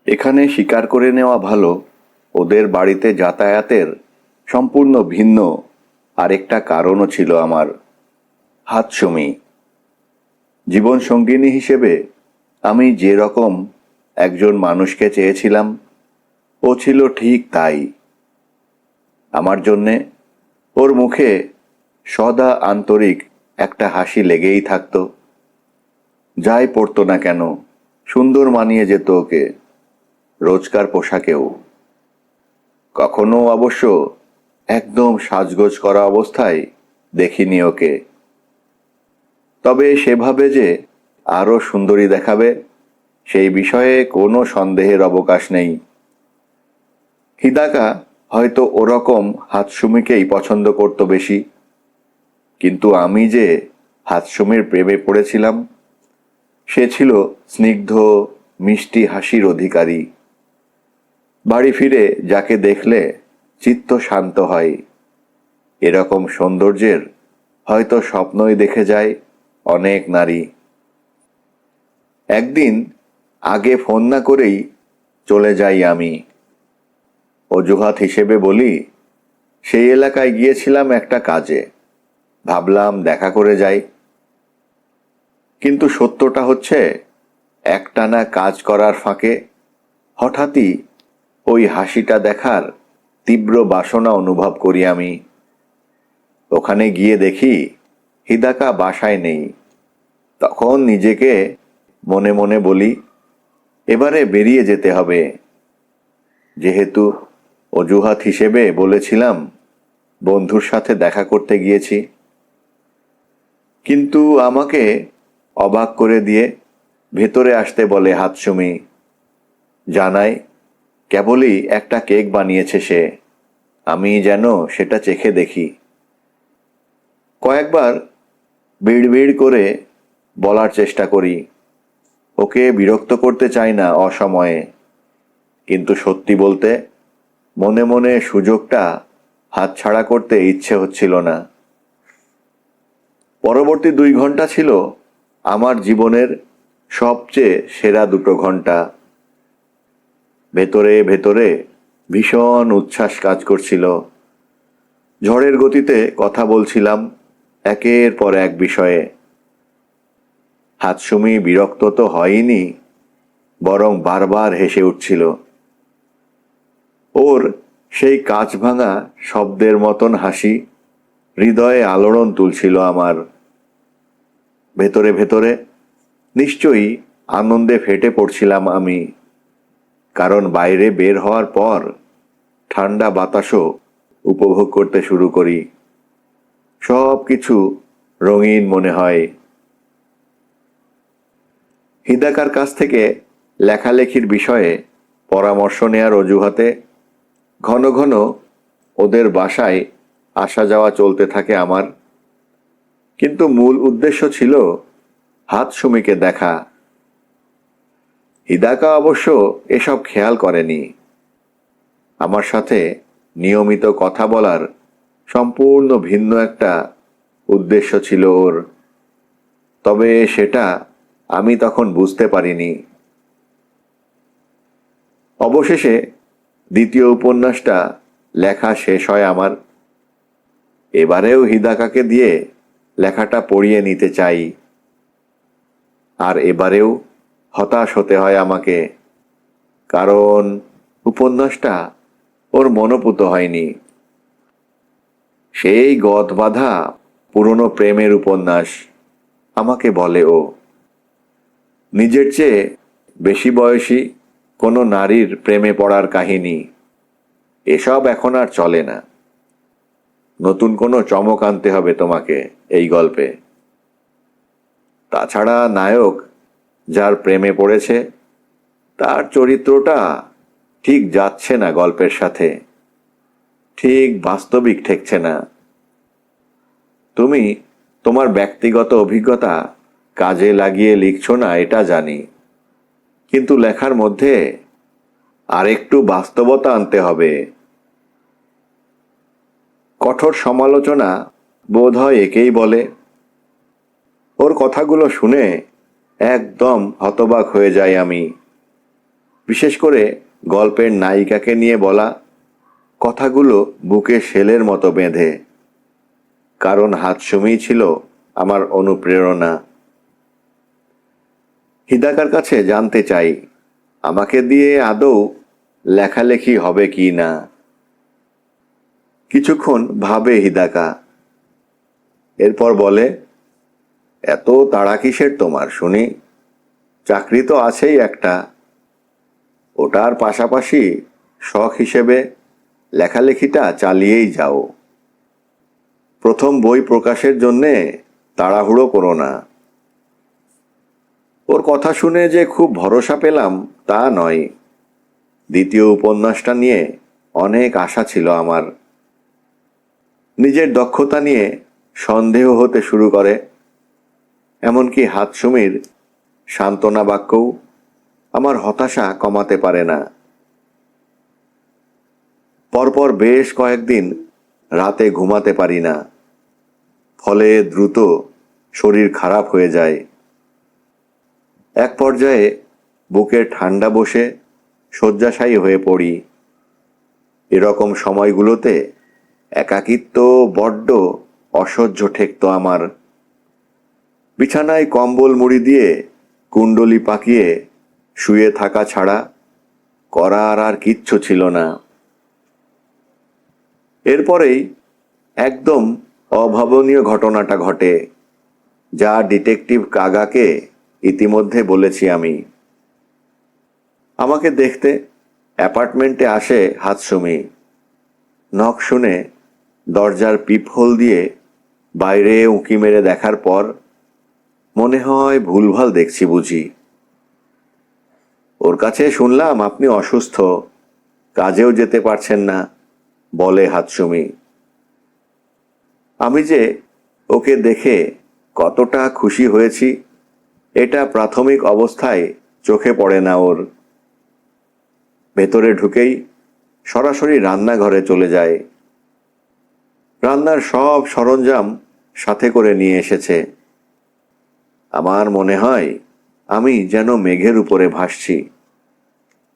এখানে স্বীকার করে নেওয়া ভালো, ওদের বাড়িতে যাতায়াতের সম্পূর্ণ ভিন্ন আরেকটা কারণও ছিল আমার। হাতসুমি। জীবন সঙ্গিনী হিসেবে আমি যে রকম একজন মানুষকে চেয়েছিলাম, ও ছিল ঠিক তাই। আমার জন্যে ওর মুখে সদা আন্তরিক একটা হাসি লেগেই থাকতো। যাই পড়তো না কেন, সুন্দর মানিয়ে যেত ওকে, রোজকার পোশাকেও। কখনো অবশ্য একদম সাজগোজ করা অবস্থায় দেখিনি ওকে। তবে সেভাবে যে আরো সুন্দরী দেখাবে, সেই বিষয়ে কোনো সন্দেহের অবকাশ নেই। হিদাকা হয়তো ওরকম হাতসুমিকেই পছন্দ করত বেশি, কিন্তু আমি যে হাতসুমির প্রেমে পড়েছিলাম, সে ছিল স্নিগ্ধ মিষ্টি হাসির অধিকারী। বাড়ি ফিরে যাকে দেখলে চিত্ত শান্ত হয়, এরকম সৌন্দর্যের হয়তো স্বপ্নই দেখে যায় অনেক নারী। একদিন আগে ফোন না করেই চলে যাই আমি। অজুহাত হিসেবে বলি, সেই এলাকায় গিয়েছিলাম একটা কাজে, ভাবলাম দেখা করে যাই। কিন্তু সত্যটা হচ্ছে, একটানা কাজ করার ফাঁকে হঠাৎই ওই হাসিটা দেখার তীব্র বাসনা অনুভব করি আমি। ওখানে গিয়ে দেখি হিদাকা বাসায় নেই। তখন নিজেকে মনে মনে বলি, এবারে বেরিয়ে যেতে হবে। যেহেতু অজুহাত হিসেবে বলেছিলাম বন্ধুর সাথে দেখা করতে গিয়েছি। কিন্তু আমাকে অবাক করে দিয়ে ভেতরে আসতে বলে হাতসুমি। জানায় কেবলই একটা কেক বানিয়েছে সে, আমি যেন সেটা চেখে দেখি। কয়েকবার বিড়বিড় করে বলার চেষ্টা করি, ওকে বিরক্ত করতে চাই না অসময়ে, কিন্তু সত্যি বলতে মনে মনে সুযোগটা হাতছাড়া করতে ইচ্ছে হচ্ছিল না। পরবর্তী 2 ঘন্টা ছিল আমার জীবনের সবচেয়ে সেরা 2 ঘন্টা। ভেতরে ভেতরে ভীষণ উচ্ছ্বাস কাজ করছিল। ঝড়ের গতিতে কথা বলছিলাম একের পর এক বিষয়ে। হাতসুমি বিরক্ত তো হয়নি, বরং বারবার হেসে উঠছিল। ওর সেই কাঁচ ভাঙা শব্দের মতন হাসি হৃদয়ে আলোড়ন তুলছিল আমার। ভেতরে ভেতরে নিশ্চয়ই আনন্দে ফেটে পড়ছিলাম আমি, কারণ বাইরে বের হওয়ার পর ঠান্ডা বাতাসও উপভোগ করতে শুরু করি। সব কিছু রঙিন মনে হয়। হিদাকার কাছ থেকে লেখালেখির বিষয়ে পরামর্শ নেয়ার অজুহাতে ঘন ঘন ওদের বাসায় আসা যাওয়া চলতে থাকে আমার। কিন্তু মূল উদ্দেশ্য ছিল হাতসুমিকে দেখা। হিদাকা অবশ্য এসব খেয়াল করেনি। আমার সাথে নিয়মিত কথা বলার সম্পূর্ণ ভিন্ন একটা উদ্দেশ্য ছিল ওর। তবে সেটা আমি তখন বুঝতে পারিনি। অবশেষে দ্বিতীয় উপন্যাসটা লেখা শেষ হয় আমার। এবারেও হিদাকাকে দিয়ে লেখাটা পড়িয়ে নিতে চাই। আর এবারেও হতাশ হতে হয় আমাকে, কারণ উপন্যাসটা ওর মনোপুত হয়নি। সেই গদ বাঁধা পুরনো প্রেমের উপন্যাস, আমাকে বলে ও। নিজের চেয়ে বেশি বয়সী কোনো নারীর প্রেমে পড়ার কাহিনী, এসব এখন আর চলে না। নতুন কোনো চমক আনতে হবে তোমাকে এই গল্পে। তাছাড়া নায়ক যার প্রেমে পড়েছে, তার চরিত্রটা ঠিক যাচ্ছে না গল্পের সাথে, ঠিক বাস্তবিক ঠেকছে না। তুমি তোমার ব্যক্তিগত অভিজ্ঞতা কাজে লাগিয়ে লিখছো না এটা জানি, কিন্তু লেখার মধ্যে আরেকটু বাস্তবতা আনতে হবে। কঠোর সমালোচনা বোধ হয় একেই বলে। ওর কথাগুলো শুনে একদম হতবাক হয়ে যাই আমি। বিশেষ করে গল্পের নায়িকাকে নিয়ে বলা কথাগুলো বুকে শেলের মতো বেঁধে, কারণ হাতসুমিই ছিল আমার অনুপ্রেরণা। হিদাকার কাছে জানতে চাই আমাকে দিয়ে আদৌ লেখালেখি হবে কি না। কিছুক্ষণ ভাবে হিদাকা, এরপর বলে, এত তাড়া কিসের তোমার শুনি? চাকরি তো আছেই একটা, ওটার পাশাপাশি শখ হিসেবে লেখালেখিটা চালিয়েই যাও। প্রথম বই প্রকাশের জন্যে তাড়াহুড়ো করো না। ওর কথা শুনে যে খুব ভরসা পেলাম তা নয়। দ্বিতীয় উপন্যাসটা নিয়ে অনেক আশা ছিল আমার। নিজের দক্ষতা নিয়ে সন্দেহ হতে শুরু করে। এমনকি হাতসুমির সান্ত্বনা বাক্যও আমার হতাশা কমাতে পারে না। পরপর বেশ কয়েকদিন রাতে ঘুমাতে পারি না, ফলে দ্রুত শরীর খারাপ হয়ে যায়। এক পর্যায়ে বুকে ঠান্ডা বসে শয্যাশায়ী হয়ে পড়ি। এরকম সময়গুলোতে একাকিত্ব বড্ড অসহ্য ঠেকত আমার। বিছানায় কম্বল মুড়ি দিয়ে কুণ্ডলি পাকিয়ে শুয়ে থাকা ছাড়া করার আর কিচ্ছু ছিল না। এরপরেই একদম অভাবনীয় ঘটনাটা ঘটে, যা ডিটেকটিভ কাগাকে ইতিমধ্যে বলেছি আমি। আমাকে দেখতে অ্যাপার্টমেন্টে আসে হাতসুমি। নখ শুনে দরজার পিপহোল দিয়ে বাইরে উঁকি মেরে দেখার পর মনে হয় ভুলভাল দেখছি বুঝি। ওর কাছে শুনলাম আপনি অসুস্থ, কাজেও যেতে পারছেন না, বলে হাতসুমি। আমি যে ওকে দেখে কতটা খুশি হয়েছি এটা প্রাথমিক অবস্থায় চোখে পড়ে না ওর। ভেতরে ঢুকেই সরাসরি রান্নাঘরে চলে যায়। রান্নার সব সরঞ্জাম সাথে করে নিয়ে এসেছে। আমার মনে হয় আমি যেন মেঘের উপরে ভাসছি,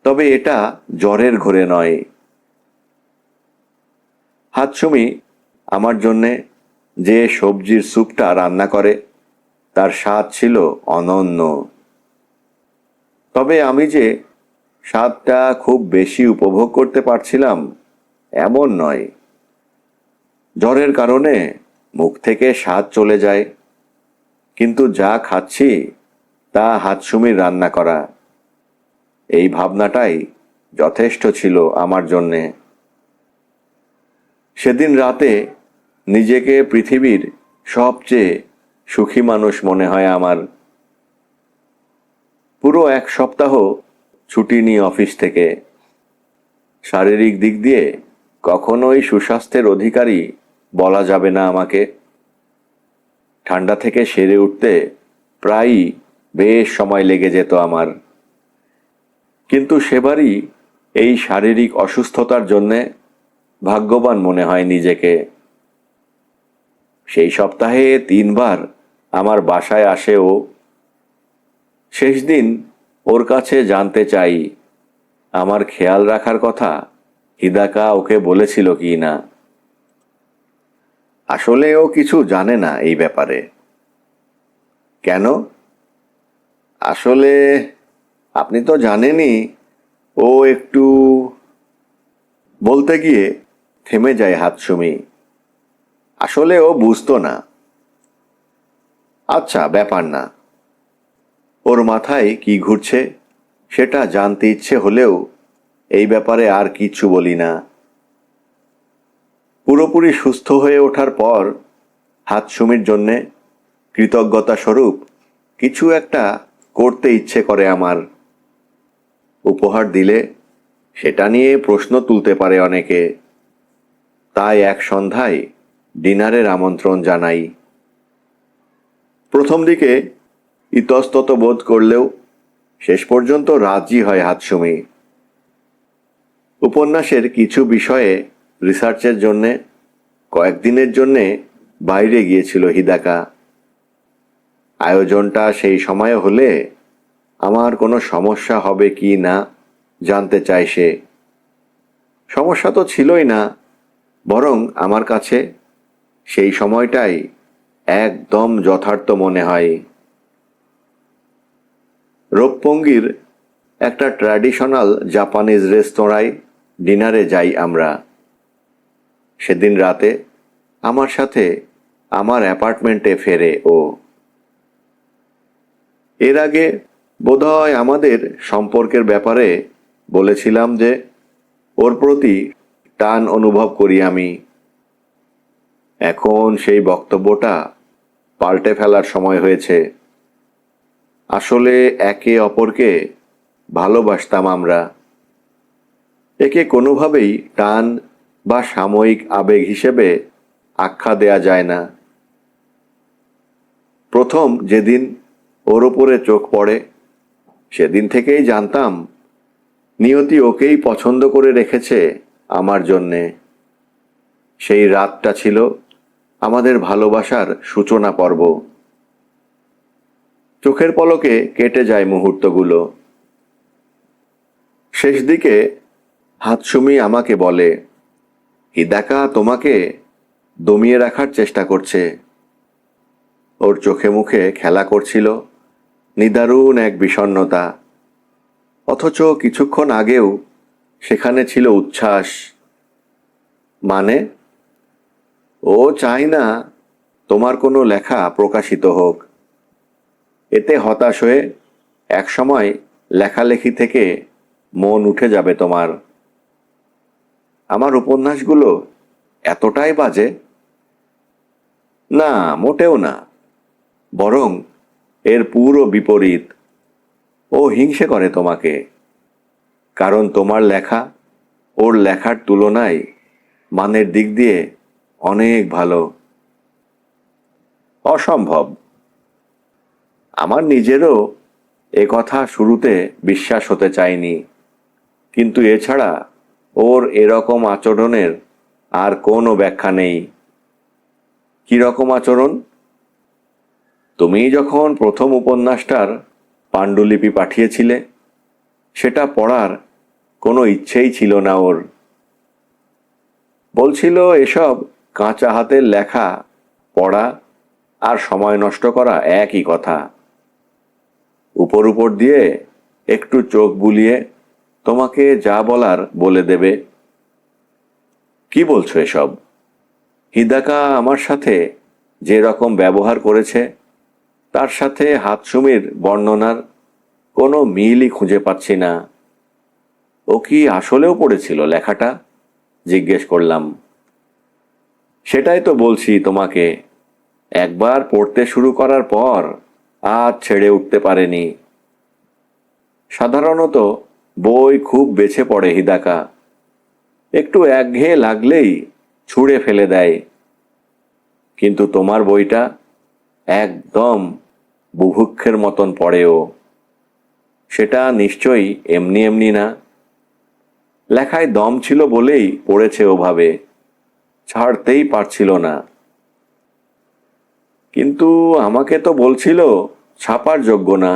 তবে এটা জ্বরের ঘোরে নয়। হাতসুমি আমার জন্যে যে সবজির স্যুপটা রান্না করে তার স্বাদ ছিল অনন্য। তবে আমি যে স্বাদটা খুব বেশি উপভোগ করতে পারছিলাম এমন নয়। জ্বরের কারণে মুখ থেকে স্বাদ চলে যায়, কিন্তু যা খাচ্ছি তা হাতসুমির রান্না করা। এই ভাবনাটাই যথেষ্ট ছিল আমার জন্যে। সেদিন রাতে নিজেকে পৃথিবীর সবচেয়ে সুখী মানুষ মনে হয় আমার। পুরো এক সপ্তাহ ছুটি নিই অফিস থেকে। শারীরিক দিক দিয়ে কখনোই সুস্বাস্থ্যের অধিকারী বলা যাবে না আমাকে। ঠান্ডা থেকে সেরে উঠতে প্রায়ই বেশ সময় লেগে যেত আমার, কিন্তু সেবারই এই শারীরিক অসুস্থতার জন্যে ভাগ্যবান মনে হয় নিজেকে। সেই সপ্তাহে 3 বার আমার বাসায় আসে ও। শেষ দিন ওর কাছে জানতে চাই আমার খেয়াল রাখার কথা হিদাকা ওকে বলেছিল কি না। আসলে ও কিছু জানে না এই ব্যাপারে। কেন? আসলে আপনি তো জানেনই, ও একটু, বলতে গিয়ে থেমে যায় হাতসুমি। আসলে ও বুঝতো না। আচ্ছা, ব্যাপার না। ওর মাথায় কি ঘুরছে সেটা জানতে ইচ্ছে হলেও এই ব্যাপারে আর কিচ্ছু বলি না। পুরোপুরি সুস্থ হয়ে ওঠার পর হাতসুমির জন্যে কৃতজ্ঞতা স্বরূপ কিছু একটা করতে ইচ্ছে করে আমার। উপহার দিলে সেটা নিয়ে প্রশ্ন তুলতে পারে অনেকে, তাই এক সন্ধ্যায় ডিনারের আমন্ত্রণ জানাই। প্রথম দিকে ইতস্তত বোধ করলেও শেষ পর্যন্ত রাজি হয় হাতসুমি। উপন্যাসের কিছু বিষয়ে রিসার্চের জন্যে কয়েকদিনের জন্যে বাইরে গিয়েছিল হিদাকা। আয়োজনটা সেই সময়ে হলে আমার কোনো সমস্যা হবে কি না জানতে চায় সে। সমস্যা তো ছিলই না, বরং আমার কাছে সেই সময়টাই একদম যথার্থ মনে হয়। রূপপঙ্গির একটা ট্র্যাডিশনাল জাপানিজ রেস্তোরাঁয় ডিনারে যাই আমরা। সেদিন রাতে আমার সাথে আমার অ্যাপার্টমেন্টে ফেরে ও। এর আগে বোধহয় আমাদের সম্পর্কের ব্যাপারে বলেছিলাম যে ওর প্রতি টান অনুভব করি আমি। এখন সেই বক্তব্যটা পাল্টে ফেলার সময় হয়েছে। আসলে একে অপরকে ভালোবাসতাম আমরা। একে কোনোভাবেই টান বা সাময়িক আবেগ হিসেবে আখ্যা দেয়া যায় না। প্রথম যেদিন ওর ওপরে চোখ পড়ে, সেদিন থেকেই জানতাম নিয়তি ওকেই পছন্দ করে রেখেছে আমার জন্যে। সেই রাতটা ছিল আমাদের ভালোবাসার সূচনা পর্ব। চোখের পলকে কেটে যায় মুহূর্তগুলো। শেষ দিকে হাতসুমি আমাকে বলে, হিদাকা তোমাকে দমিয়ে রাখার চেষ্টা করছে। ওর চোখে মুখে খেলা করছিল নিদারুণ এক বিষণ্ণতা, অথচ কিছুক্ষণ আগেও সেখানে ছিল উচ্ছ্বাস। মানে, ও চায় না তোমার কোনো লেখা প্রকাশিত হোক। এতে হতাশ হয়ে একসময় লেখালেখি থেকে মন উঠে যাবে তোমার। আমার উপন্যাসগুলো এতটাই বাজে? না, মোটেও না, বরং এর পুরো বিপরীত। ও হিংসে করে তোমাকে, কারণ তোমার লেখা ওর লেখার তুলনায় মানের দিক দিয়ে অনেক ভালো। অসম্ভব। আমার নিজেরও এ কথা শুরুতে বিশ্বাস হতে চায়নি, কিন্তু এছাড়া ওর এরকম আচরণের আর কোনো ব্যাখ্যা নেই। কিরকম আচরণ? তুমি যখন প্রথম উপন্যাসটার পাণ্ডুলিপি পাঠিয়েছিলে, সেটা পড়ার কোনো ইচ্ছেই ছিল না ওর। বলছিল এসব কাঁচা হাতের লেখা পড়া আর সময় নষ্ট করা একই কথা। উপর উপর দিয়ে একটু চোখ বুলিয়ে তোমাকে যা বলার বলে দেবে। কি বলছো এসব? হিদাকা আমার সাথে যে রকম ব্যবহার করেছে, তার সাথে হাতসুমির বর্ণনার কোনো মিলই খুঁজে পাচ্ছি না। ও কি আসলেও পড়েছিল লেখাটা? জিজ্ঞেস করলাম। সেটাই তো বলছি তোমাকে, একবার পড়তে শুরু করার পর আর ছেড়ে উঠতে পারেনি। সাধারণত বই খুব বেছে পড়ে হিদাকা, একটু একঘেয়ে লাগলেই ছুঁড়ে ফেলে দেয়। কিন্তু তোমার বইটা একদম বুভুক্ষের মতন পড়ে ও। সেটা নিশ্চয়ই এমনি এমনি না। লেখায় দম ছিল বলেই পড়েছে ওভাবে, ছাড়তেই পারছিল না। কিন্তু আমাকে তো বলছিল ছাপার যোগ্য না।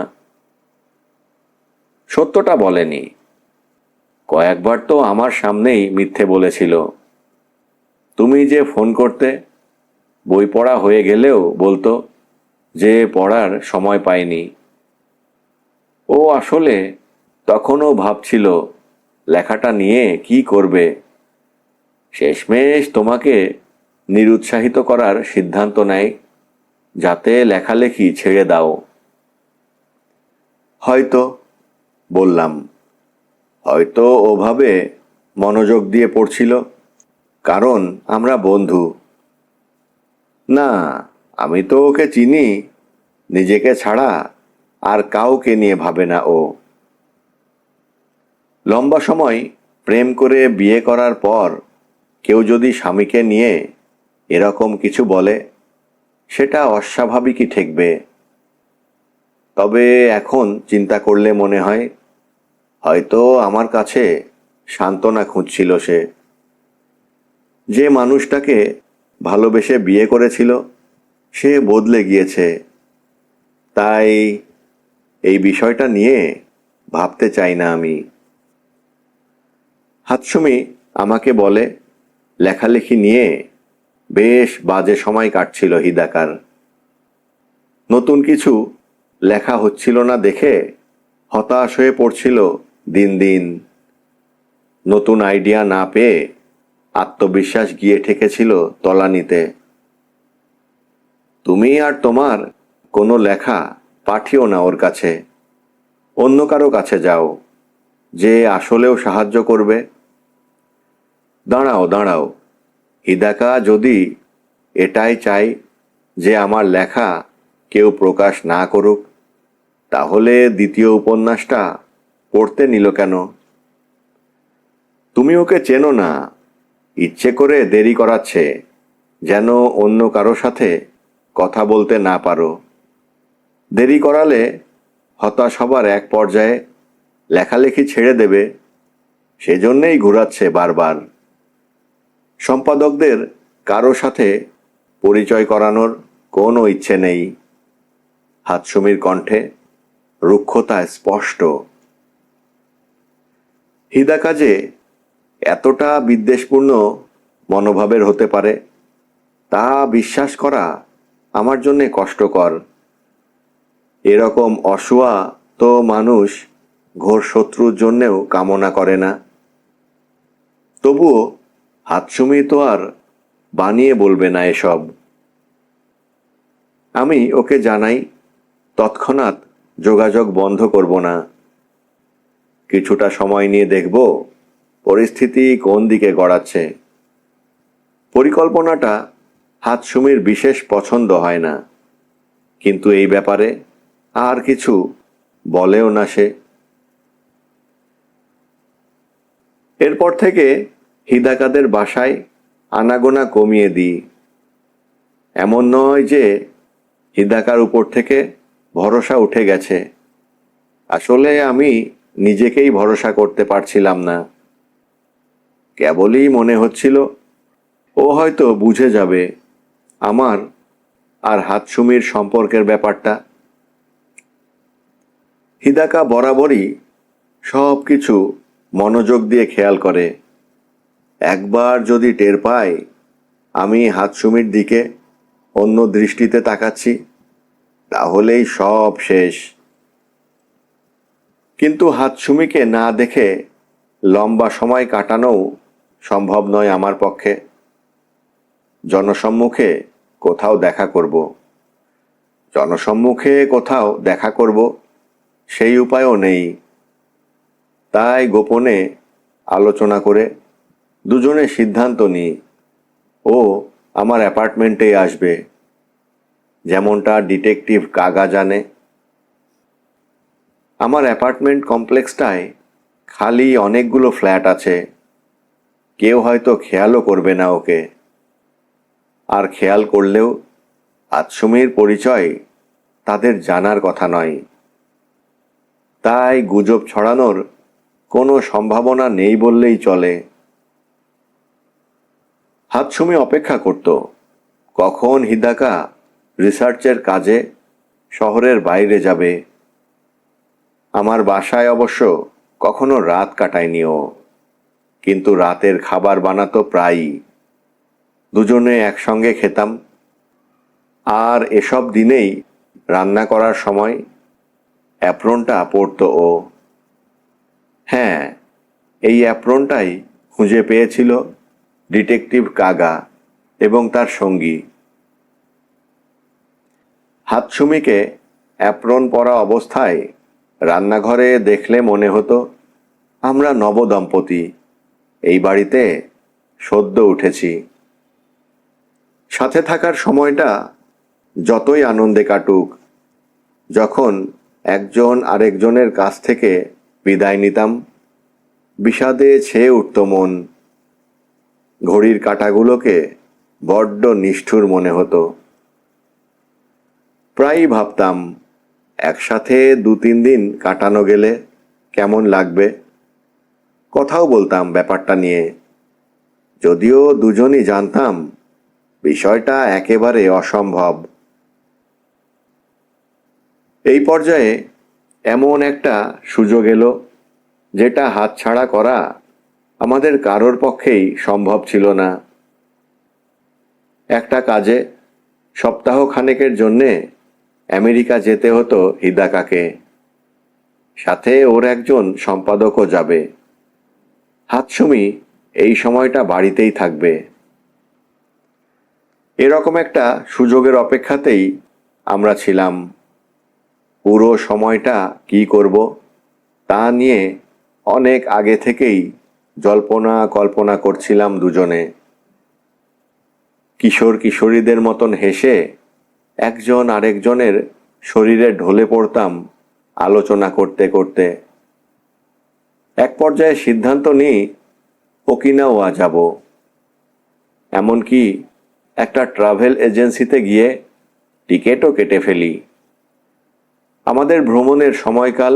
সত্যটা বলেনি, কয়েকবার তো আমার সামনেই মিথ্যে বলেছিল। তুমি যে ফোন করতে, বই পড়া হয়ে গেলেও বলতো যে পড়ার সময় পায়নি। ও আসলে তখনও ভাবছিল লেখাটা নিয়ে কি করবে। শেষমেশ তোমাকে নিরুৎসাহিত করার সিদ্ধান্ত নেয়, যাতে লেখালেখি ছেড়ে দাও। হয়তো, বললাম। হয়তো ওভাবে মনোযোগ দিয়ে পড়ছিল, কারণ আমরা বন্ধু। না, আমি তো ওকে চিনি, নিজেকে ছাড়া আর কাউকে নিয়ে ভাবে না ও। লম্বা সময় প্রেম করে বিয়ে করার পর কেউ যদি স্বামীকে নিয়ে এরকম কিছু বলে, সেটা অস্বাভাবিকই ঠেকবে। তবে এখন চিন্তা করলে মনে হয় হয়তো আমার কাছে সান্ত্বনা খুঁজছিল সে। যে মানুষটাকে ভালোবেসে বিয়ে করেছিল সে বদলে গিয়েছে, তাই এই বিষয়টা নিয়ে ভাবতে চাই না আমি। হাতসুমি আমাকে বলে, লেখালেখি নিয়ে বেশ বাজে সময় কাটছিল হিদাকার। নতুন কিছু লেখা হচ্ছিল না দেখে হতাশ হয়ে পড়ছিল দিন দিন। নতুন আইডিয়া না পেয়ে আত্মবিশ্বাস গিয়ে ঠেকেছিল তলানিতে। তুমি আর তোমার কোনো লেখা পাঠিও না ওর কাছে, অন্য কারো কাছে যাও, যে আসলেও সাহায্য করবে। দাঁড়াও দাঁড়াও, হিদাকা যদি এটাই চাই যে আমার লেখা কেউ প্রকাশ না করুক, তাহলে দ্বিতীয় উপন্যাসটা পড়তে নিল কেন? তুমি ওকে চেনো না, ইচ্ছে করে দেরি করাচ্ছে যেন অন্য কারো সাথে কথা বলতে না পারো। দেরি করালে হতাশ হবার এক পর্যায়ে লেখালেখি ছেড়ে দেবে, সেজন্যেই ঘোরাচ্ছে বারবার। সম্পাদকদের কারো সাথে পরিচয় করানোর কোনো ইচ্ছে নেই। হাতসুমির কণ্ঠে রুক্ষতা স্পষ্ট। হিদাকা যে এতটা বিদ্বেষপূর্ণ মনোভাবের হতে পারে তা বিশ্বাস করা আমার জন্যে কষ্টকর। এরকম অসুয়া তো মানুষ ঘোর শত্রুর জন্যেও কামনা করে না। তবুও হাতসুমি তো আর বানিয়ে বলবে না এসব। আমি ওকে জানাই, তৎক্ষণাৎ যোগাযোগ বন্ধ করব না। কিছুটা সময় নিয়ে দেখব পরিস্থিতি কোন দিকে গড়াচ্ছে। পরিকল্পনাটা হাতসুমির বিশেষ পছন্দ হয় না, কিন্তু এই ব্যাপারে আর কিছু বলেও না সে। এরপর থেকে হিদাকাদের বাসায় আনাগোনা কমিয়ে দিই। এমন নয় যে হিদাকার উপর থেকে ভরসা উঠে গেছে, আসলে আমি নিজেকেই ভরসা করতে পারছিলাম না। কেবলই মনে হচ্ছিল ও হয়তো বুঝে যাবে আমার আর হাতসুমির সম্পর্কের ব্যাপারটা। হিদাকা বরাবরই সব কিছু মনোযোগ দিয়ে খেয়াল করে। একবার যদি টের পায় আমি হাতসুমির দিকে অন্য দৃষ্টিতে তাকাচ্ছি, তাহলেই সব শেষ। কিন্তু হাতসুমিকে না দেখে লম্বা সময় কাটানোও সম্ভব নয় আমার পক্ষে। জনসম্মুখে কোথাও দেখা করব সেই উপায়ও নেই। তাই গোপনে আলোচনা করে দুজনে সিদ্ধান্ত নিই ও আমার অ্যাপার্টমেন্টেই আসবে, যেমনটা ডিটেকটিভ কাগা জানে। আমার অ্যাপার্টমেন্ট কমপ্লেক্সটায় খালি অনেকগুলো ফ্ল্যাট আছে, কেউ হয়তো খেয়ালও করবে না ওকে। আর খেয়াল করলেও হাতসুমির পরিচয় তাদের জানার কথা নয়। তাই গুজব ছড়ানোর কোনো সম্ভাবনা নেই বললেই চলে। হাতসুমি অপেক্ষা করত কখন হিদাকা রিসার্চের কাজে শহরের বাইরে যাবে। আমার বাসায় অবশ্য কখনো রাত কাটায়নি ও, কিন্তু রাতের খাবার বানাতো প্রায়ই। দুজনে একসঙ্গে খেতাম। আর এসব দিনেই রান্না করার সময় অ্যাপ্রনটা পরতো ও। হ্যাঁ, এই অ্যাপ্রনটাই খুঁজে পেয়েছিল ডিটেকটিভ কাগা এবং তার সঙ্গী। হাতসুমিকে অ্যাপ্রন পরা অবস্থায় রান্নাঘরে দেখলে মনে হতো আমরা নবদম্পতি, এই বাড়িতে সদ্য উঠেছি। সাথে থাকার সময়টা যতই আনন্দে কাটুক, যখন একজন আরেকজনের কাছ থেকে বিদায় নিতাম, বিষাদে ছেয়ে উঠত মন। ঘড়ির কাঁটাগুলোকে বড্ড নিষ্ঠুর মনে হতো। প্রায়ই ভাবতাম একসাথে 2-3 দিন কাটানো গেলে কেমন লাগবে। কথাও বলতাম ব্যাপারটা নিয়ে, যদিও দুজনই জানতাম বিষয়টা একেবারে অসম্ভব। এই পর্যায়ে এমন একটা সুযোগ এলো যেটা হাতছাড়া করা আমাদের কারোর পক্ষেই সম্ভব ছিল না। একটা কাজে সপ্তাহ খানেকের জন্যে আমেরিকা যেতে হতো হিদাকাকে। সাথে ওর একজন সম্পাদকও যাবে। হাতসুমি এই সময়টা বাড়িতেই থাকবে। এরকম একটা সুযোগের অপেক্ষাতেই আমরা ছিলাম। পুরো সময়টা কি করব তা নিয়ে অনেক আগে থেকেই জল্পনা কল্পনা করছিলাম দুজনে। কিশোর কিশোরীদের মতন হেসে একজন আরেকজনের শরীরে ঢলে পড়তাম আলোচনা করতে করতে। এক পর্যায়ে সিদ্ধান্ত নিই ওকিনাওয়া যাব। এমনকি একটা ট্রাভেল এজেন্সিতে গিয়ে টিকেটও কেটে ফেলি। আমাদের ভ্রমণের সময়কাল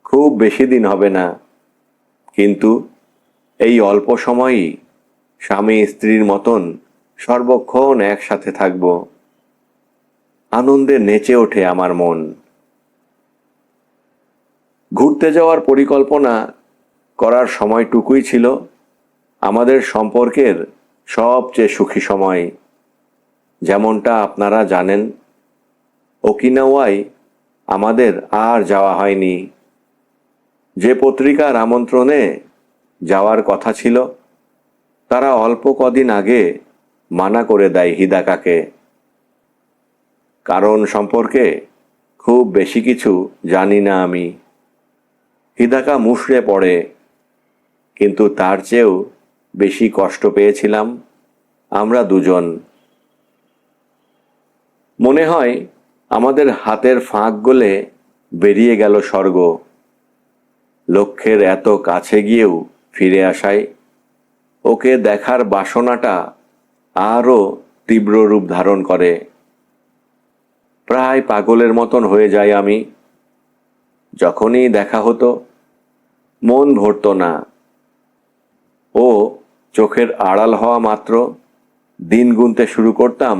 খুব বেশি দিন হবে না, কিন্তু এই অল্প সময়ই স্বামী স্ত্রীর মতন সর্বক্ষণ একসাথে থাকব। আনন্দে নেচে ওঠে আমার মন। ঘুরতে যাওয়ার পরিকল্পনা করার সময়টুকুই ছিল আমাদের সম্পর্কের সবচেয়ে সুখী সময়। যেমনটা আপনারা জানেন, ওকিনাওয়ায় আমাদের আর যাওয়া হয়নি। যে পত্রিকার আমন্ত্রণে যাওয়ার কথা ছিল, তারা অল্প কদিন আগে মানা করে দেয় হিদাকাকে। কারণ সম্পর্কে খুব বেশি কিছু জানি না আমি। হিদাকা মুষড়ে পড়ে, কিন্তু তার চেয়েও বেশি কষ্ট পেয়েছিলাম আমরা দুজন। মনে হয় আমাদের হাতের ফাঁক গলে বেরিয়ে গেল স্বর্গ। লক্ষ্যের এত কাছে গিয়েও ফিরে আসায় ওকে দেখার বাসনাটা আরও তীব্র রূপ ধারণ করে। প্রায় পাগলের মতন হয়ে যাই আমি। যখনই দেখা হতো মন ভরত না। ও চোখের আড়াল হওয়া মাত্র দিন গুনতে শুরু করতাম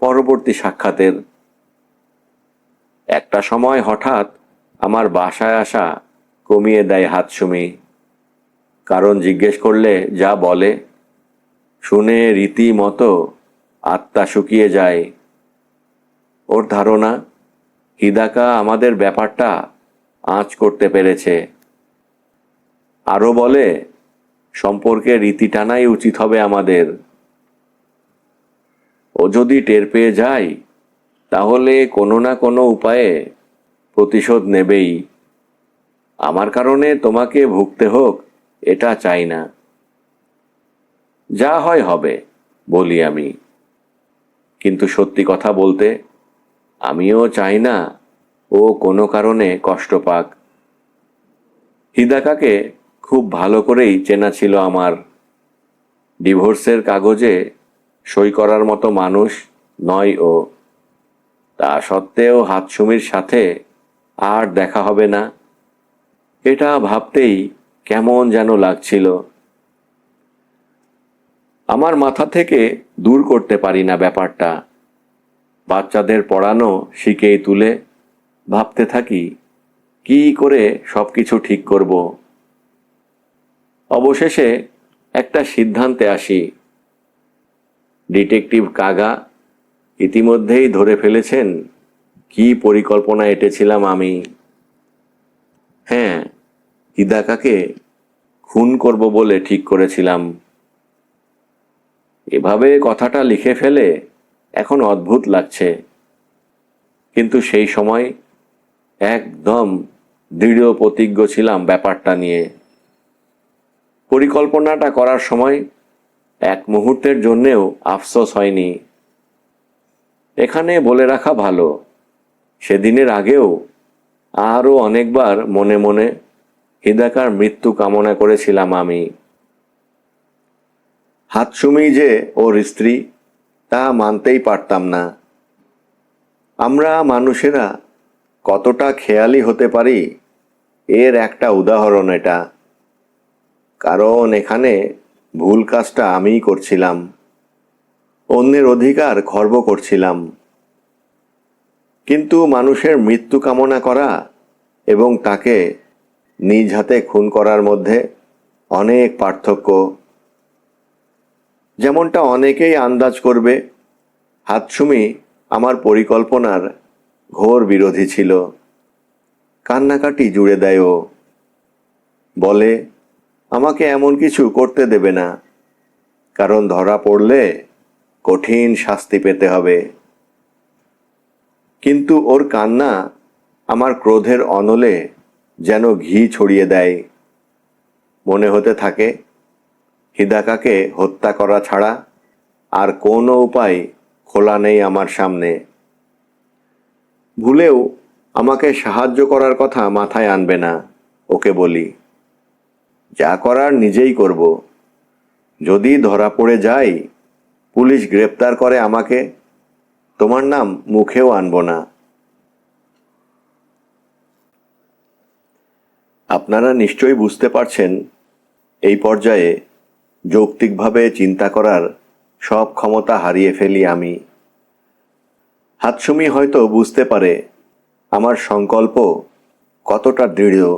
পরবর্তী সাক্ষাতের। একটা সময় হঠাৎ আমার বাসায় আসা কমিয়ে দেয় হাতসুমি। কারণ জিজ্ঞেস করলে যা বলে, শুনে রীতিমতো আত্মা শুকিয়ে যায়। ওর ধারণা হিদাকা আমাদের ব্যাপারটা আঁচ করতে পেরেছে। আরও বলে সম্পর্কে রীতি টানাই উচিত হবে আমাদের। ও যদি টের পেয়ে যায় তাহলে কোনো না কোনো উপায়ে প্রতিশোধ নেবেই। আমার কারণে তোমাকে ভুগতে হোক এটা চাই না। যা হয় হবে বলি আমি। কিন্তু সত্যি কথা বলতে আমিও চাই না ও কোনো কারণে কষ্ট পাক। হিদাকাকে খুব ভালো করেই চেনা ছিল আমার। ডিভোর্সের কাগজে সই করার মতো মানুষ নয় ও। তা সত্ত্বেও হাতসুমির সাথে আর দেখা হবে না, এটা ভাবতেই কেমন যেন লাগছিল। আমার মাথা থেকে দূর করতে পারি না ব্যাপারটা। বাচ্চাদের পড়ানো শিখেই তুলে ভাবতে থাকি কি করে সবকিছু ঠিক করব। অবশেষে একটা সিদ্ধান্তে আসি। ডিটেকটিভ কাগা ইতিমধ্যেই ধরে ফেলেছেন কি পরিকল্পনা এঁটেছিলাম আমি। হ্যাঁ, হিদাকাকে খুন করব বলে ঠিক করেছিলাম। এভাবে কথাটা লিখে ফেলে এখন অদ্ভুত লাগছে, কিন্তু সেই সময় একদম দৃঢ় প্রতিজ্ঞ ছিলাম ব্যাপারটা নিয়ে। পরিকল্পনাটা করার সময় এক মুহূর্তের জন্যেও আফসোস হয়নি। এখানে বলে রাখা ভালো, সেদিনের আগেও আরও অনেকবার মনে মনে হিদাকার মৃত্যু কামনা করেছিলাম আমি। হাতসুমি যে ওর স্ত্রী তা মানতেই পারতাম না। আমরা মানুষেরা কতটা খেয়ালি হতে পারি এর একটা উদাহরণ এটা। কারণ এখানে ভুল কাজটা আমিই করছিলাম, অন্যের অধিকার খর্ব করছিলাম। কিন্তু মানুষের মৃত্যু কামনা করা এবং তাকে নিজ হাতে খুন করার মধ্যে অনেক পার্থক্য। যেমনটা অনেকেই আন্দাজ করবে, হাতসুমি আমার পরিকল্পনার ঘোর বিরোধী ছিল। কান্নাকাটি জুড়ে দেয় ও। বলে আমাকে এমন কিছু করতে দেবে না, কারণ ধরা পড়লে কঠিন শাস্তি পেতে হবে। কিন্তু ওর কান্না আমার ক্রোধের অনলে যেন ঘি ছড়িয়ে দেয়। মনে হতে থাকে হিদাকাকে হত্যা করা ছাড়া আর কোনো উপায় খোলা নেই আমার সামনে। ভুলেও আমাকে সাহায্য করার কথা মাথায় আনবে না, ওকে বলি। যা করার নিজেই করব। যদি ধরা পড়ে যাই, পুলিশ গ্রেপ্তার করে আমাকে, তোমার নাম মুখেও আনব না। আপনারা নিশ্চয়ই বুঝতে পারছেন, এই পর্যায়ে যৌক্তিকভাবে চিন্তা করার সব ক্ষমতা হারিয়ে ফেলি আমি। হাতসুমি হয়তো বুঝতে পারে আমার সংকল্প কতটা দৃঢ়,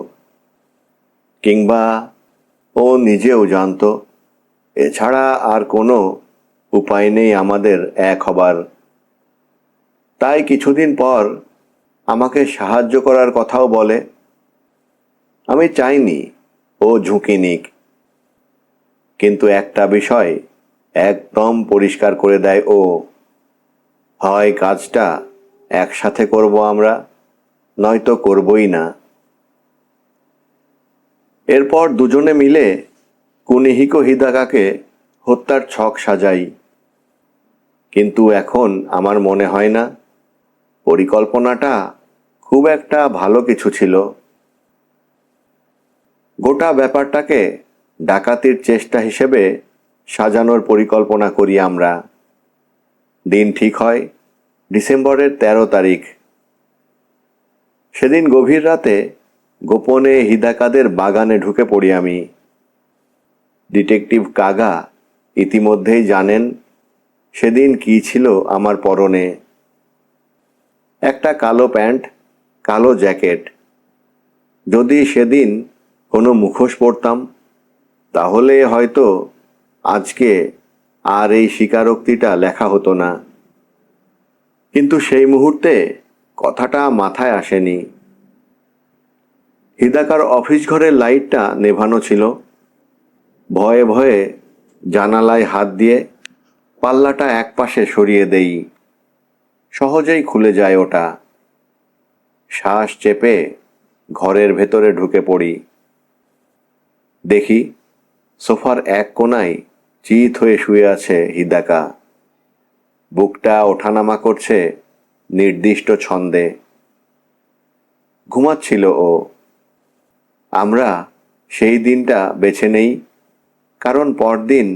কিংবা ও নিজেও জানত এছাড়া আর কোনো উপায় নেই আমাদের এক হবার। তাই কিছুদিন পর আমাকে সাহায্য করার কথাও বলে। আমি চাইনি ও ঝুঁকি নিক, কিন্তু একটা বিষয় একদম পরিষ্কার করে দেয় ও, হয় কাজটা একসাথে করব আমরা, নয়তো করবই না। এরপর দুজনে মিলে কুনিহিকো হিদাকাকে হত্যার ছক সাজাই। কিন্তু এখন আমার মনে হয় না পরিকল্পনাটা খুব একটা ভালো কিছু ছিল। গোটা ব্যাপারটাকে ডাকাতির চেষ্টা হিসেবে সাজানোর পরিকল্পনা করি আমরা। দিন ঠিক হয় ডিসেম্বরের 13 তারিখ। সেদিন গভীর রাতে গোপনে হিদাকাদের বাগানে ঢুকে পড়ি আমি। ডিটেকটিভ কাগা ইতিমধ্যেই জানেন সেদিন কি ছিল আমার পরনে। একটা কালো প্যান্ট, কালো জ্যাকেট। যদি সেদিন কোনো মুখোশ পরতাম, তাহলে হয়তো আজকে আর এই স্বীকারোক্তিটা লেখা হতো না। কিন্তু সেই মুহূর্তে কথাটা মাথায় আসেনি। হিদাকার অফিস ঘরের লাইটটা নেভানো ছিল। ভয়ে ভয়ে জানালায় হাত দিয়ে পাল্লাটা একপাশে সরিয়ে দেই। সহজেই খুলে যায় ওটা। শ্বাস চেপে ঘরের ভেতরে ঢুকে পড়ি। দেখি সোফার এক কোণায় চিত হয়ে শুয়ে আছে হিদাকা। বুকটা ওঠানামা করছে নির্দিষ্ট ছন্দে। ঘুমাচ্ছিল ও। আমরা সেই দিনটা বেছে নেই, কারণ পরদিন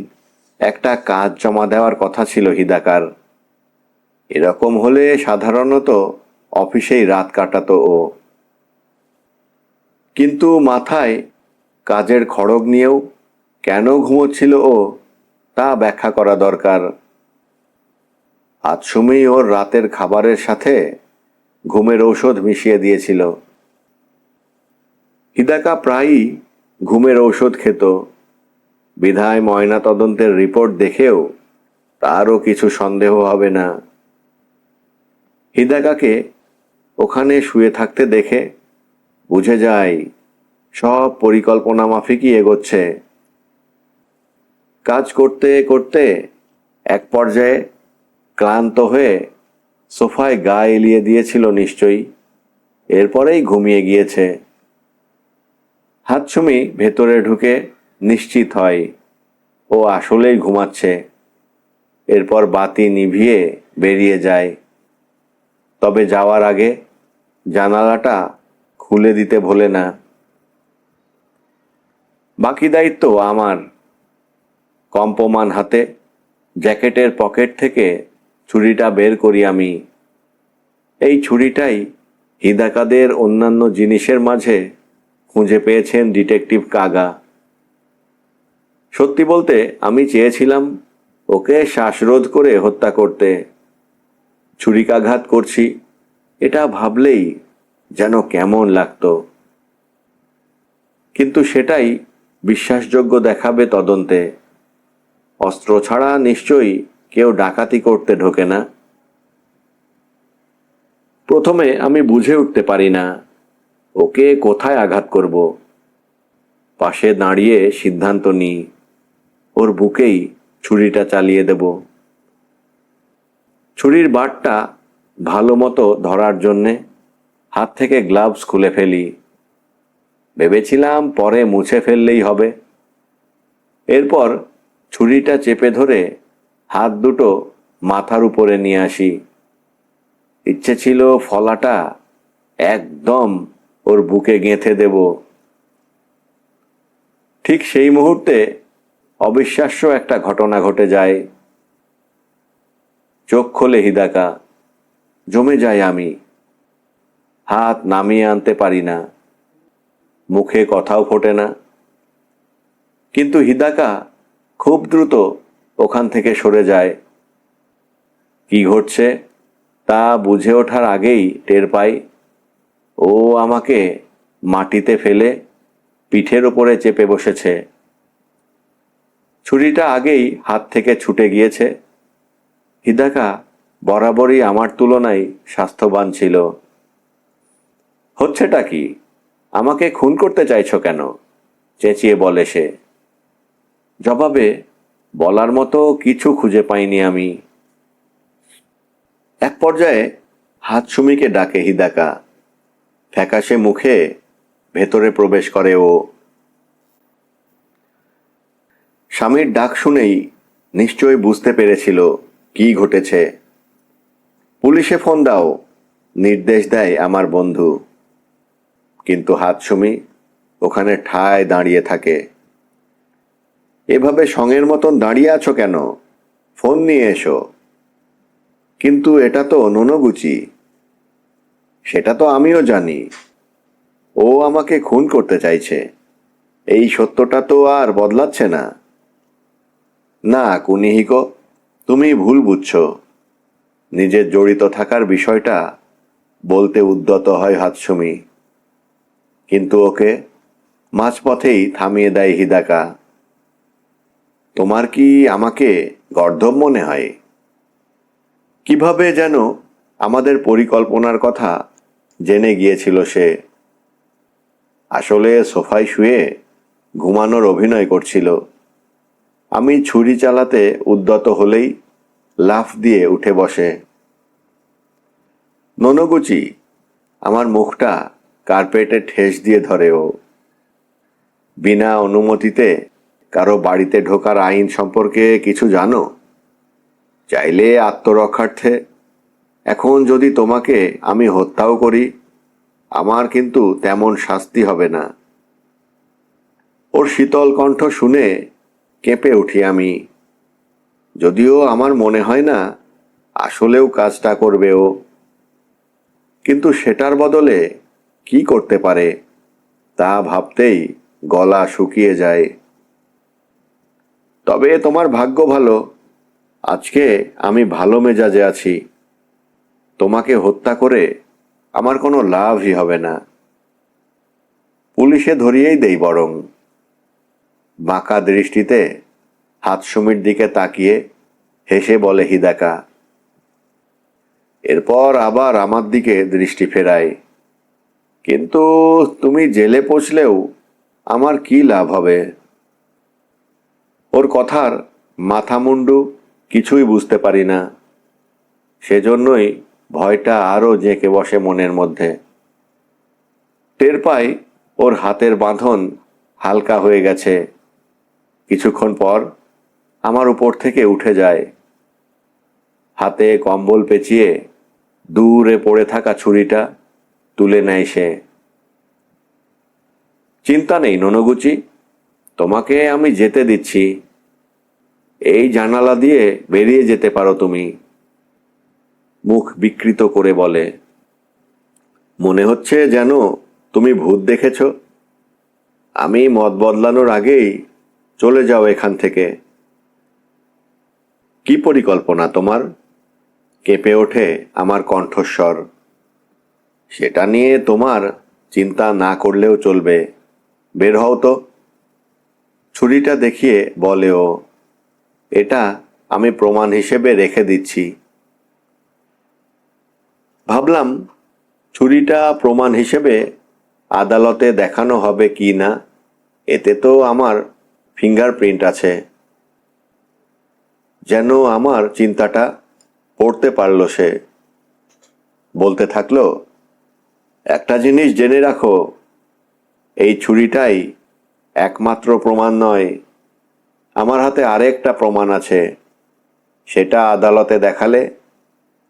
একটা কাজ জমা দেওয়ার কথা ছিল হিদাকার। এরকম হলে সাধারণত অফিসেই রাত কাটাতো ও। কিন্তু মাথায় কাজের খড়গ নিয়েও কেন ঘুমোচ্ছিল ও, তা ব্যাখ্যা করা দরকার। আজসুমি ওর রাতের খাবারের সাথে ঘুমের ঔষধ মিশিয়ে দিয়েছিল। হিদাকা প্রায়ই ঘুমের ঔষধ খেত, বিধায় ময়না তদন্তের রিপোর্ট দেখেও তারও কিছু সন্দেহ হবে না। হিদাকাকে ওখানে শুয়ে থাকতে দেখে বুঝে যায় সব পরিকল্পনা মাফিকই এগোচ্ছে। কাজ করতে করতে এক পর্যায়ে ক্লান্ত হয়ে সোফায় গা এলিয়ে দিয়েছিল নিশ্চয়ই। এরপরেই ঘুমিয়ে গিয়েছে। হাতসুমি ভেতরে ঢুকে নিশ্চিত হয় ও আসলেই ঘুমাচ্ছে। এরপর বাতি নিভিয়ে বেরিয়ে যায়। তবে যাওয়ার আগে জানালাটা খুলে দিতে ভোলে না। বাকি দায়িত্ব আমার। কম্পমান হাতে জ্যাকেটের পকেট থেকে ছুরিটা বের করি আমি। এই ছুরিটাই হিদাকাদের অন্যান্য জিনিসের মাঝে খুঁজে পেয়েছেন ডিটেকটিভ কাগা। সত্যি বলতে আমি চেয়েছিলাম ওকে শ্বাসরোধ করে হত্যা করতে। ছুরিকাঘাত করছি এটা ভাবলেই যেন কেমন লাগতো। কিন্তু সেটাই বিশ্বাসযোগ্য দেখাবে তদন্তে। অস্ত্র ছাড়া নিশ্চয়ই কেউ ডাকাতি করতে ঢোকে না। প্রথমে আমি বুঝে উঠতে পারি না ওকে কোথায় আঘাত করব। পাশে দাঁড়িয়ে সিদ্ধান্ত নিই ওর বুকেই ছুরিটা চালিয়ে দেব। ছুরির বাটটা ভালো মতো ধরার জন্যে হাত থেকে গ্লাভস খুলে ফেলি। ভেবেছিলাম পরে মুছে ফেললেই হবে। এরপর ছুরিটা চেপে ধরে হাত দুটো মাথার উপরে নিয়ে আসি। ইচ্ছে ছিল ফলাটা একদম ওর বুকে গেঁথে দেব। ঠিক সেই মুহূর্তে অবিশ্বাস্য একটা ঘটনা ঘটে যায়। চোখ খোলে হিদাকা। জমে যায় আমি। হাত নামিয়ে আনতে পারি না। মুখে কথাও ফোটে না। কিন্তু হিদাকা খুব দ্রুত ওখান থেকে সরে যায়। কি ঘটছে তা বুঝে ওঠার আগেই টের পাই ও আমাকে মাটিতে ফেলে পিঠের ওপরে চেপে বসেছে। ছুরিটা আগেই হাত থেকে ছুটে গিয়েছে। হিদাকা বরাবরই আমার তুলনায় স্বাস্থ্যবান ছিল। হচ্ছেটা কি? আমাকে খুন করতে চাইছো কেন? চেঁচিয়ে বলে সে। জবাবে বলার মতো কিছু খুঁজে পাইনি আমি। এক পর্যায়ে হাতসুমিকে ডাকে হিদাকা। ফ্যাকাশে মুখে ভেতরে প্রবেশ করে ও। স্বামীর ডাক শুনেই নিশ্চয়ই বুঝতে পেরেছিল কি ঘটেছে। পুলিশে ফোন দাও, নির্দেশ দেয় আমার বন্ধু। কিন্তু হাতসুমি ওখানে ঠায় দাঁড়িয়ে থাকে। এভাবে সঙের মতন দাঁড়িয়ে আছো কেন? ফোন নিয়ে এসো। কিন্তু এটা তো নোনগুচি। সেটা তো আমিও জানি। ও আমাকে খুন করতে চাইছে। এই সত্যটা তো আর বদলাচ্ছে না। না কুনিহিকো, তুমি ভুল বুঝছো। নিজের জড়িত থাকার বিষয়টা বলতে উদ্যত হয় হাতসুমি। কিন্তু ওকে মাঝপথেই থামিয়ে দেয় হিদাকা। তোমার কি আমাকে গর্দভ মনে হয়? কিভাবে যেন আমাদের পরিকল্পনার কথা জেনে গিয়েছিল সে। আসলে সোফায় শুয়ে ঘুমানোর অভিনয় করছিল। আমি ছুরি চালাতে উদ্যত হলেই লাফ দিয়ে উঠে বসে। নোনগুচি, আমার মুখটা কার্পেটে ঠেস দিয়ে ধরে ও। বিনা অনুমতিতে কারো বাড়িতে ঢোকার আইন সম্পর্কে কিছু জানো? চাইলে আত্মরক্ষার্থে এখন যদি তোমাকে আমি হত্যাও করি, আমার কিন্তু তেমন শাস্তি হবে না। ওর শীতল কণ্ঠ শুনে কেঁপে উঠি আমি। যদিও আমার মনে হয় না আসলেও কাজটা করবে ও। কিন্তু সেটার বদলে কি করতে পারে তা ভাবতেই গলা শুকিয়ে যায়। তবে তোমার ভাগ্য ভালো, আজকে আমি ভালো মেজাজে আছি। তোমাকে হত্যা করে আমার কোনো লাভই হবে না। পুলিশে ধরিয়েই দেই বরং। বাঁকা দৃষ্টিতে হাতসুমির দিকে তাকিয়ে হেসে বলে হিদাকা। এরপর আবার আমার দিকে দৃষ্টি ফেরায়। কিন্তু তুমি জেলে পৌঁছলেও আমার কি লাভ হবে? ওর কথার মাথা মুন্ডু কিছুই বুঝতে পারি না। সেজন্যই ভয়টা আরও জেঁকে বসে মনের মধ্যে। টের পাই ওর হাতের বাঁধন হালকা হয়ে গেছে। কিছুক্ষণ পর আমার উপর থেকে উঠে যায়। হাতে কম্বল পেঁচিয়ে দূরে পড়ে থাকা ছুরিটা তুলে নেয় সে। চিন্তা নেই নোনগুচি, তোমাকে আমি যেতে দিচ্ছি। এই জানালা দিয়ে বেরিয়ে যেতে পারো তুমি। মুখ বিকৃত করে বলে। মনে হচ্ছে যেন তুমি ভূত দেখেছ। আমি মত বদলানোর আগেই চলে যাও এখান থেকে। কি পরিকল্পনা তোমার? কেঁপে ওঠে আমার কণ্ঠস্বর। সেটা নিয়ে তোমার চিন্তা না করলেও চলবে। বের হও তো। ছুরিটা দেখিয়ে বলে ও, এটা আমি প্রমাণ হিসেবে রেখে দিচ্ছি। ভাবলাম ছুরিটা প্রমাণ হিসেবে আদালতে দেখানো হবে কি না, এতে তো আমার ফিঙ্গারপ্রিন্ট আছে। যেন আমার চিন্তাটা পড়তে পারল সে। বলতে থাকলো, একটা জিনিস জেনে রাখো, এই ছুরিটাই একমাত্র প্রমাণ নয়, আমার হাতে আরেকটা প্রমাণ আছে। সেটা আদালতে দেখালে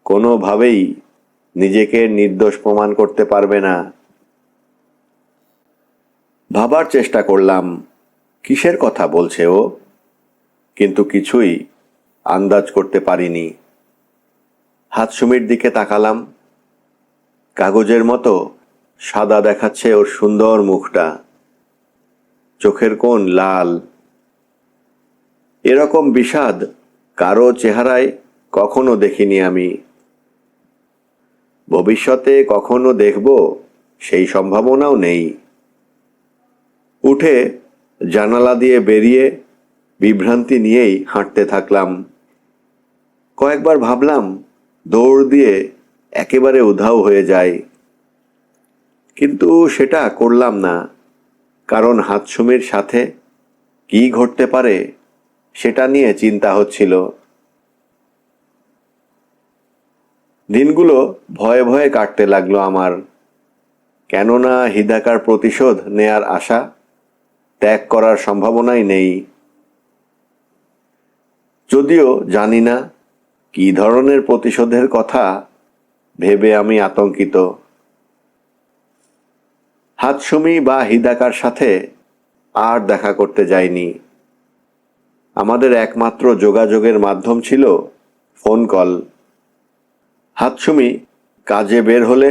কোনোভাবেই নিজেকে নির্দোষ প্রমাণ করতে পারবে না। ভাবার চেষ্টা করলাম কিসের কথা বলছে ও, কিন্তু কিছুই আন্দাজ করতে পারিনি। হাতসুমির দিকে তাকালাম। কাগজের মতো সাদা দেখাচ্ছে ওর সুন্দর মুখটা, চোখের কোণ লাল। এরকম বিষাদ কারো চেহারায় কখনো দেখিনি আমি। ভবিষ্যতে কখনো দেখব সেই সম্ভাবনাও নেই। উঠে জানালা দিয়ে বেরিয়ে বিভ্রান্তি নিয়েই হাঁটতে থাকলাম। কয়েকবার ভাবলাম দৌড় দিয়ে একেবারে উধাও হয়ে যায়, কিন্তু সেটা করলাম না, কারণ হাতসুমির সাথে কি ঘটতে পারে সেটা নিয়ে চিন্তা হচ্ছিল। দিনগুলো ভয়ে ভয়ে কাটতে লাগলো আমার, কেননা হিদাকার প্রতিশোধ নেয়ার আশা ত্যাগ করার সম্ভাবনাই নেই। যদিও জানি না কি ধরনের প্রতিশোধের কথা ভেবে আমি আতঙ্কিত। হাতসুমি বা হিদাকার সাথে আর দেখা করতে যাইনি। আমাদের একমাত্র যোগাযোগের মাধ্যম ছিল ফোন কল। হাতসুমি কাজে বের হলে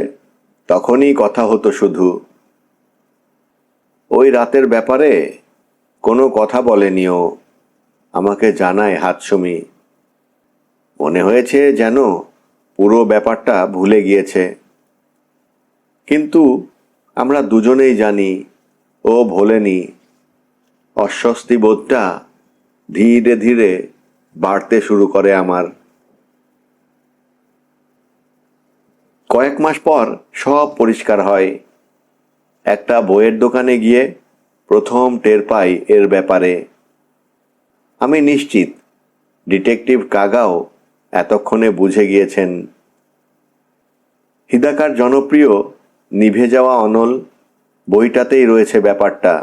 তখনই কথা হতো শুধু। ওই রাতের ব্যাপারে কোনো কথা বলেনি ও, আমাকে জানায় হাতসুমি। মনে হয়েছে যেন পুরো ব্যাপারটা ভুলে গিয়েছে, কিন্তু আমরা দুজনেই জানি ও ভোলেনি। অস্বস্তি বোধটা ধীরে ধীরে বাড়তে শুরু করে আমার। কয়েক মাস পর সব পরিষ্কার হয়। একটা বইয়ের দোকানে গিয়ে প্রথম টের পাই এর ব্যাপারে। আমি নিশ্চিত ডিটেকটিভ কাগাও এতক্ষণে বুঝে গিয়েছেন। হিদাকার জনপ্রিয় নিভে যাওয়া অনল বইটাতেই রয়েছে ব্যাপারটা।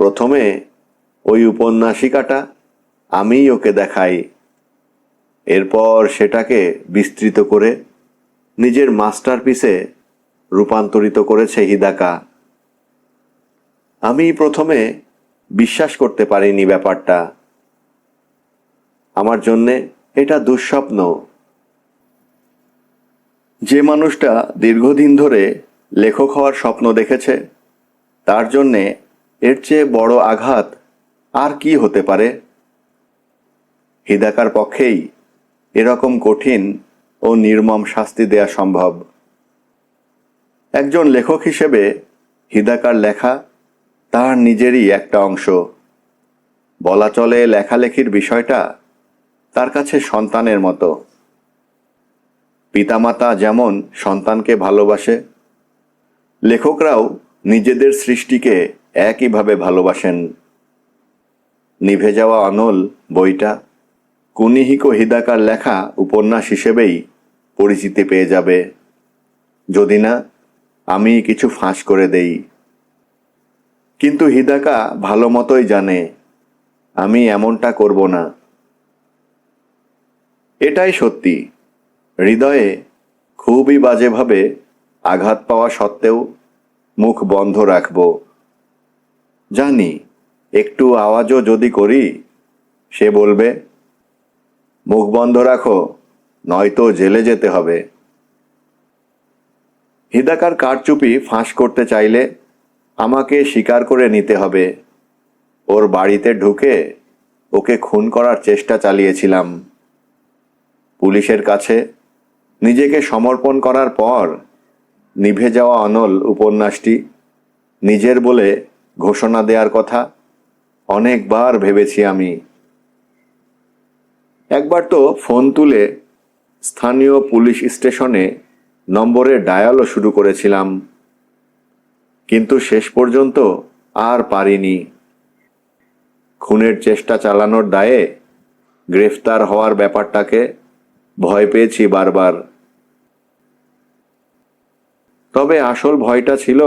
প্রথমে ওই উপন্যাসিকাটা আমিই ওকে দেখাই, এরপর সেটাকে বিস্তৃত করে নিজের মাস্টারপিসে রূপান্তরিত করেছে হিদাকা। আমি প্রথমে বিশ্বাস করতে পারিনি ব্যাপারটা। আমার জন্যে এটা দুঃস্বপ্ন। যে মানুষটা দীর্ঘদিন ধরে লেখক হওয়ার স্বপ্ন দেখেছে, তার জন্যে এর চেয়ে বড় আঘাত আর কি হতে পারে? হিদাকার পক্ষেই এরকম কঠিন ও নির্মম শাস্তি দেয়া সম্ভব। একজন লেখক হিসেবে হিদাকার লেখা তার নিজেরই একটা অংশ। বলা চলে লেখালেখির বিষয়টা তার কাছে সন্তানের মতো। পিতামাতা যেমন সন্তানকে ভালোবাসে, লেখকরাও নিজেদের সৃষ্টিকে একইভাবে ভালোবাসেন। নিভে যাওয়া অনল বইটা কুনিহিকো হিদাকার লেখা উপন্যাস হিসেবেই পরিচিতি পেয়ে যাবে, যদি না আমি কিছু ফাঁস করে দেই। কিন্তু হিদাকা ভালো মতোই জানে আমি এমনটা করব না। এটাই সত্যি, হৃদয়ে খুবই বাজেভাবে আঘাত পাওয়া সত্ত্বেও মুখ বন্ধ রাখব। জানি একটু আওয়াজও যদি করি, সে বলবে, মুখ বন্ধ রাখো, নয়তো জেলে যেতে হবে। হিদাকার কারচুপি ফাঁস করতে চাইলে আমাকে স্বীকার করে নিতে হবে ওর বাড়িতে ঢুকে ওকে খুন করার চেষ্টা চালিয়েছিলাম। পুলিশের কাছে নিজেকে সমর্পণ করার পর নিভে যাওয়া অনল উপন্যাসটি নিজের বলে ঘোষণা দেওয়ার কথা অনেকবার ভেবেছি আমি। একবার তো ফোন তুলে স্থানীয় পুলিশ স্টেশনে নম্বরে ডায়ালও শুরু করেছিলাম, কিন্তু শেষ পর্যন্ত আর পারিনি। খুনের চেষ্টা চালানোর দায়ে গ্রেফতার হওয়ার ব্যাপারটাকে ভয় পেয়েছি বারবার। তবে আসল ভয়টা ছিল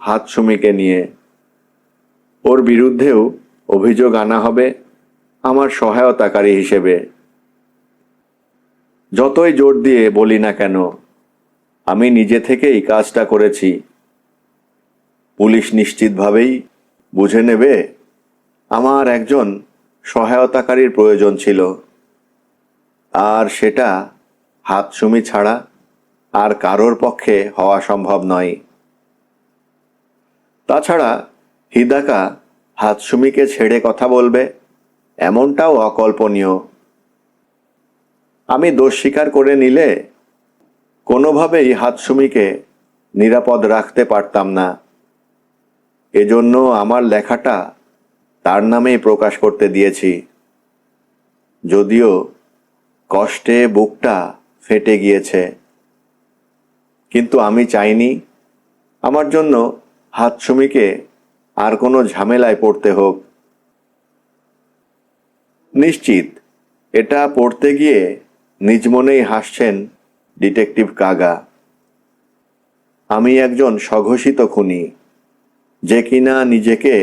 হাতসুমিকে নিয়ে। ওর বিরুদ্ধেও অভিযোগ আনা হবে আমার সহায়তাকারী হিসেবে। যতই জোর দিয়ে বলি না কেন, আমি নিজে থেকেই কাজটা করেছি। পুলিশ নিশ্চিতভাবেই বুঝে নেবে আমার একজন সহায়তাকারীর প্রয়োজন ছিল, আর সেটা হাতসুমি ছাড়া আর কারোর পক্ষে হওয়া সম্ভব নয়। তাছাড়া হিদাকা হাতসুমিকে ছেড়ে কথা বলবে এমনটাও অকল্পনীয়। আমি দোষ স্বীকার করে নিলে কোনোভাবেই হাতসুমিকে নিরাপদ রাখতে পারতাম না। এজন্য আমার লেখাটা তার নামেই প্রকাশ করতে দিয়েছি। যদিও কষ্টে বুকটা ফেটে গিয়েছে, কিন্তু আমি চাইনি আমার জন্য হাতসুমিকে আর কোনো ঝামেলায় পড়তে হোক। নিশ্চিত এটা পড়তে গিয়ে নিজ মনেই হাসছেন ডিটেকটিভ কাগা। আমি একজন স্বঘোষিত খুনি, যে কিনা নিজেকে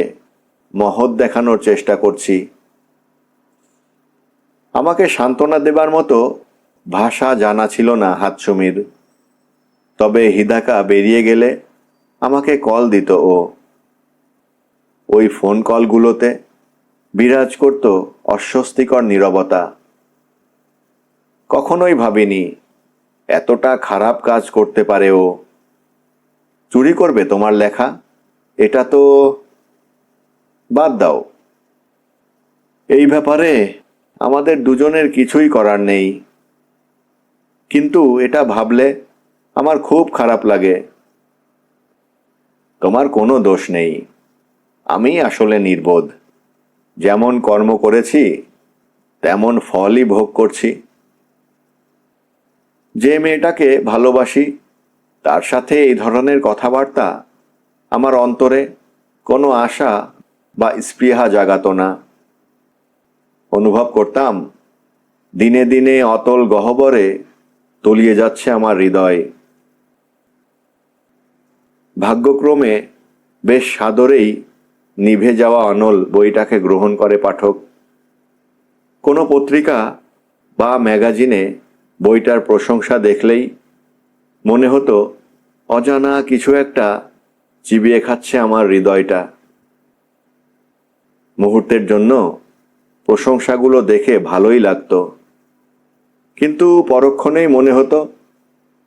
মহৎ দেখানোর চেষ্টা করছি। আমাকে সান্ত্বনা দেবার মতো ভাষা জানা ছিল না হাতসুমির। তবে হিদাকা বেরিয়ে গেলে আমাকে কল দিত ও। ওই ফোন কলগুলোতে বিরাজ করত অস্বস্তিকর নীরবতা। কখনোই ভাবিনি এতটা খারাপ কাজ করতে পারে ও। চুরি করবে তোমার লেখা? এটা তো বাদ দাও। এই ব্যাপারে আমাদের দুজনের কিছুই করার নেই, কিন্তু এটা ভাবলে আমার খুব খারাপ লাগে। তোমার কোনো দোষ নেই, আমি আসলে নির্বোধ। যেমন কর্ম করেছি তেমন ফলই ভোগ করছি। যে মেয়েটাকে ভালোবাসি তার সাথে এই ধরনের কথাবার্তা আমার অন্তরে কোনো আশা বা স্পৃহা জাগাতো না। অনুভব করতাম দিনে দিনে অতল গহ্বরে তলিয়ে যাচ্ছে আমার হৃদয়। ভাগ্যক্রমে বেশ সাদরেই নিভে যাওয়া অনল বইটাকে গ্রহণ করে পাঠক। কোনো পত্রিকা বা ম্যাগাজিনে বইটার প্রশংসা দেখলেই মনে হতো অজানা কিছু একটা চিবিয়ে খাচ্ছে আমার হৃদয়টা। মুহূর্তের জন্য প্রশংসাগুলো দেখে ভালোই লাগতো, কিন্তু পরক্ষণেই মনে হতো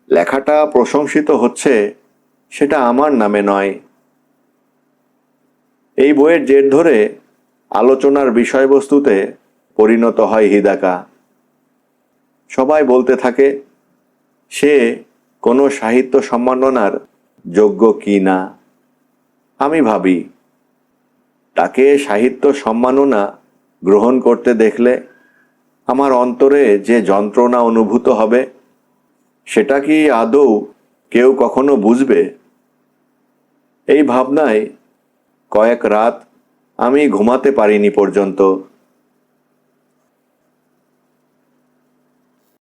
লেখাটা প্রশংসিত হচ্ছে সেটা আমার নামে নয়। এই বইয়ের জের ধরে আলোচনার বিষয়বস্তুতে পরিণত হয় হিদাকা। সবাই বলতে থাকে সে কোনো সাহিত্য সম্মাননার যোগ্য কি না। আমি ভাবি তাকে সাহিত্য সম্মাননা গ্রহণ করতে দেখলে আমার অন্তরে যে যন্ত্রণা অনুভূত হবে সেটা কি আদৌ কেউ কখনো বুঝবে? এই ভাবনায় কয়েক রাত আমি ঘুমাতে পারিনি পর্যন্ত।